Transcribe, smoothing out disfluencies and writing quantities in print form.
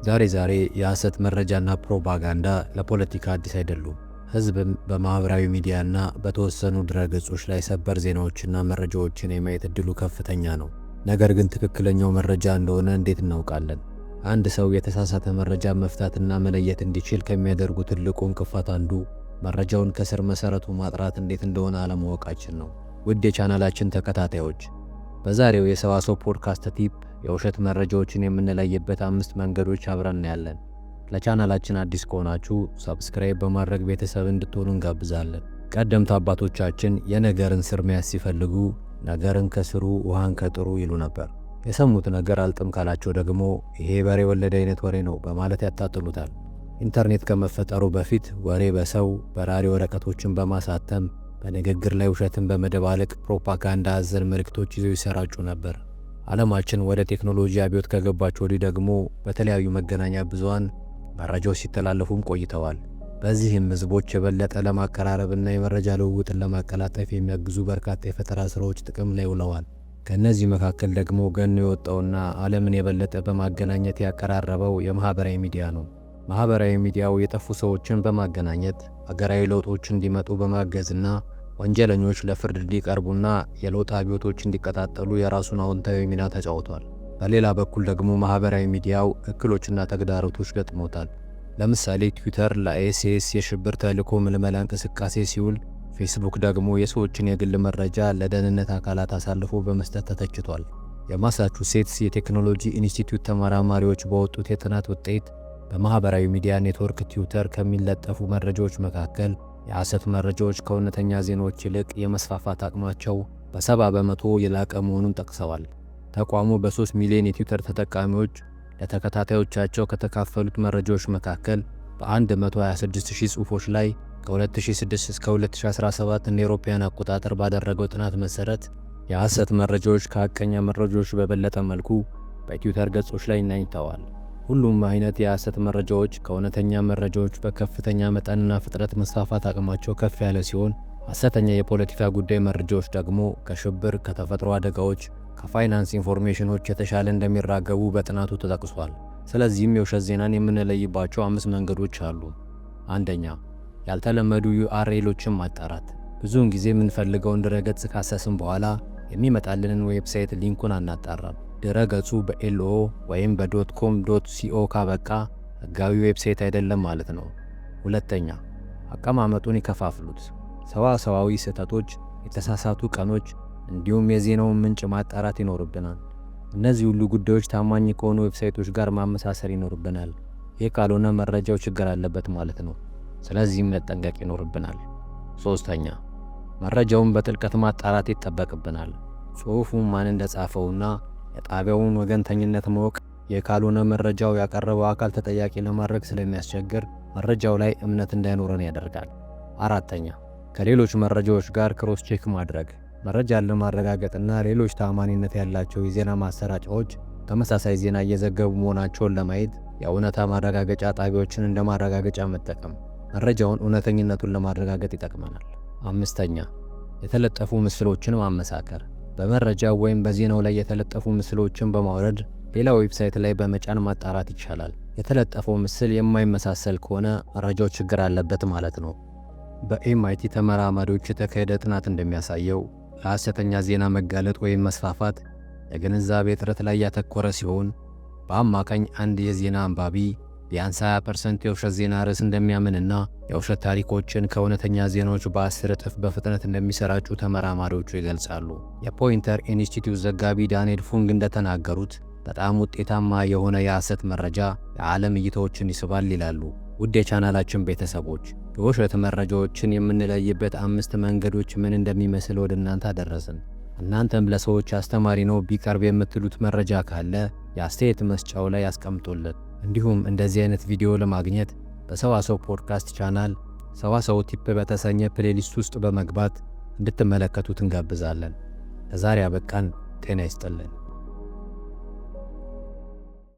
ዛሬ የሐሰት መረጃና ፕሮፓጋንዳ ለፖለቲካ አዲስ አይደሉም። ህዝብም በማህበራዊ ሚዲያና በተወሰኑ ድረገጾች ላይ ሰበር ዜናዎችና መረጃዎችን የማየት እድሉ ከፍተኛ ነው። ነገር ግን ትክክለኛው መረጃ እንደሆነ እንዴት እናውቃለን? አንድ ሰው የተሳሳተ መረጃ መፍታትና መለየት እንዲችል ከሚያደርጉ ትልቁ እንቅፋት አንዱ መረጃውን ከስር መሰረቱ ማጥራት እንዴት እንደሆነ አለማወቃችን ነው። ውድ የቻናላችን ተከታታዮች፣ በዛሬው የሰዋሰው ፖድካስት ቲፕ የውሸት መረጃዎችን የምንለይበት 5 መንገዶች አብረን እናያለን። ለቻናላችን አዲስ ከሆናችሁ ሰብስክራይብ በማድረግ ቤተሰብ እንድትሆኑ እንጋብዛለን። ቀደምት አባቶቻችን የነገርን ስር መያዝ ሲፈልጉ ነገርን ከስሩ ውሃን ከጥሩ ይሉ ነበር። የሰሙት ነገር አልጥም ካላቸው ደግሞ ይሄ በሬ ወለደ አይነት ወሬ ነው በማለት ያጣጥሉታል። ኢንተርኔት ከመፈጠሩ በፊት ወሬ በሰው በራሪ ወረቀቶችን በማሳተም በንግግር ላይ ውሸትን በመደባለቅ ፕሮፓጋንዳ አዘል መልእክቶች ይዘው ይሰራጩ ነበር። ዓለማችን ወደ ቴክኖሎጂ አብዮት ከገባች ወዲህ ደግሞ በተለያዩ መገናኛ ብዙሃን መረጃዎች ሲተላለፉም ቆይተዋል። በዚህም ህዝቦች የበለጠ ለማቀራረብና የመረጃ ልውውጥን ለማቀላጠፍ የሚያግዙ በርካታ የፈጠራ ስራዎች ጥቅም ላይ ውለዋል። ከእነዚህ መካከል ደግሞ ገኖ የወጣውና ዓለምን የበለጠ በማገናኘት ያቀራረበው የማህበራዊ ሚዲያ ነው። ማህበራዊ ሚዲያው የጠፉ ሰዎችን በማገናኘት ሀገራዊ ለውጦች እንዲመጡ በማገዝና ወንጀለኞች ለፍርድ እንዲቀርቡና የለውጥ አብዮቶች እንዲቀጣጠሉ የራሱን አዎንታዊ ሚና ተጫውቷል። በሌላ በኩል ደግሞ ማህበራዊ ሚዲያው እክሎችና ተግዳሮቶች ገጥሞታል። ለምሳሌ ትዊተር ለአይኤስአይኤስ የሽብር ተልዕኮ ምልመላ እንቅስቃሴ ሲውል፣ ፌስቡክ ደግሞ የሰዎችን የግል መረጃ ለደህንነት አካላት አሳልፎ በመስጠት ተተችቷል። የማሳቹሴትስ የቴክኖሎጂ ኢንስቲትዩት ተመራማሪዎች በወጡት የጥናት ውጤት በማህበራዊ ሚዲያ ኔትወርክ ትዊተር ከሚለጠፉ መረጃዎች መካከል የሐሰት መረጃዎች ከእውነተኛ ዜናዎች ይልቅ የመስፋፋት አቅማቸው በ70 በመቶ የላቀ መሆኑን ጠቅሰዋል። ተቋሙ በ3 ሚሊዮን የትዊተር ተጠቃሚዎች ለተከታታዮቻቸው ከተካፈሉት መረጃዎች መካከል በ126,000 ጽሑፎች ላይ ከ2006 እስከ 2017 እንደ አውሮፓውያን አቆጣጠር ባደረገው ጥናት መሰረት የሐሰት መረጃዎች ከሐቀኛ መረጃዎች በበለጠ መልኩ በትዊተር ገጾች ላይ ይናኝተዋል። ሁሉም አይነት የሐሰት መረጃዎች ከእውነተኛ መረጃዎች በከፍተኛ መጠንና ፍጥነት መስፋፋት አቅማቸው ከፍ ያለ ሲሆን፣ ሐሰተኛ የፖለቲካ ጉዳይ መረጃዎች ደግሞ ከሽብር፣ ከተፈጥሮ አደጋዎች፣ ከፋይናንስ ኢንፎርሜሽኖች የተሻለ እንደሚራገቡ በጥናቱ ተጠቅሷል። ስለዚህም የውሸት ዜናን የምንለይባቸው 5 መንገዶች አሉ። አንደኛ፣ ያልተለመዱ ዩአርኤሎችን ማጣራት። ብዙውን ጊዜ የምንፈልገውን ድረገጽ ካሰስን በኋላ የሚመጣልንን ዌብሳይት ሊንኩን አናጣራም። ድረገጹ በኤልኦ ወይም በ.com.co ካበቃ ህጋዊ ዌብሳይት አይደለም ማለት ነው። ሁለተኛ፣ አቀማመጡን ይከፋፍሉት። ሰዋሰዋዊ ስህተቶች፣ የተሳሳቱ ቀኖች እንዲሁም የዜናውን ምንጭ ማጣራት ይኖርብናል። እነዚህ ሁሉ ጉዳዮች ታማኝ ከሆኑ ዌብሳይቶች ጋር ማመሳሰል ይኖርብናል። ይህ ካልሆነ መረጃው ችግር አለበት ማለት ነው። ስለዚህም መጠንቀቅ ይኖርብናል። ሶስተኛ፣ መረጃውን በጥልቀት ማጣራት ይጠበቅብናል። ጽሑፉን ማን እንደጻፈውና የጣቢያውን ወገንተኝነት ማወቅ፣ የካልሆነ መረጃው ያቀረበው አካል ተጠያቂ ለማድረግ ስለሚያስቸግር መረጃው ላይ እምነት እንዳይኖረን ያደርጋል። አራተኛ፣ ከሌሎች መረጃዎች ጋር ክሮስ ቼክ ማድረግ። መረጃን ለማረጋገጥና ሌሎች ታማኒነት ያላቸው የዜና ማሰራጫዎች ተመሳሳይ ዜና እየዘገቡ መሆናቸውን ለማየት የእውነታ ማረጋገጫ ጣቢያዎችን እንደ ማረጋገጫ መጠቀም መረጃውን እውነተኝነቱን ለማረጋገጥ ይጠቅመናል። አምስተኛ፣ የተለጠፉ ምስሎችን ማመሳከር። በመረጃው ወይም በዜናው ላይ የተለጠፉ ምስሎችን በማውረድ ሌላ ዌብሳይት ላይ በመጫን ማጣራት ይቻላል። የተለጠፈው ምስል የማይመሳሰል ከሆነ መረጃው ችግር አለበት ማለት ነው። በኤምአይቲ ተመራማሪዎች የተካሄደ ጥናት እንደሚያሳየው ለሐሰተኛ ዜና መጋለጥ ወይም መስፋፋት የግንዛቤ እጥረት ላይ ያተኮረ ሲሆን፣ በአማካኝ አንድ የዜና አንባቢ ቢያንስ 20% የውሸት ዜና ርዕስ እንደሚያምንና የውሸት ታሪኮችን ከእውነተኛ ዜናዎች በ10 እጥፍ በፍጥነት እንደሚሰራጩ ተመራማሪዎቹ ይገልጻሉ። የፖይንተር ኢንስቲትዩት ዘጋቢ ዳንኤል ፉንግ እንደተናገሩት በጣም ውጤታማ የሆነ የሐሰት መረጃ የዓለም እይታዎችን ይስባል ይላሉ። ውድ የቻናላችን ቤተሰቦች፣ የውሸት መረጃዎችን የምንለይበት 5 መንገዶች ምን እንደሚመስል ወደ እናንተ አደረስን። እናንተም ለሰዎች አስተማሪ ነው ቢቀርብ የምትሉት መረጃ ካለ የአስተያየት መስጫው ላይ ያስቀምጡልን። እንዲሁም እንደዚህ አይነት ቪዲዮ ለማግኘት በሰዋሰው ፖድካስት ቻናል ሰዋሰው ቲፕ በተሰኘ ፕሌሊስት ውስጥ በመግባት እንድትመለከቱት እንጋብዛለን። ለዛሬ አበቃን። ጤና ይስጥልን።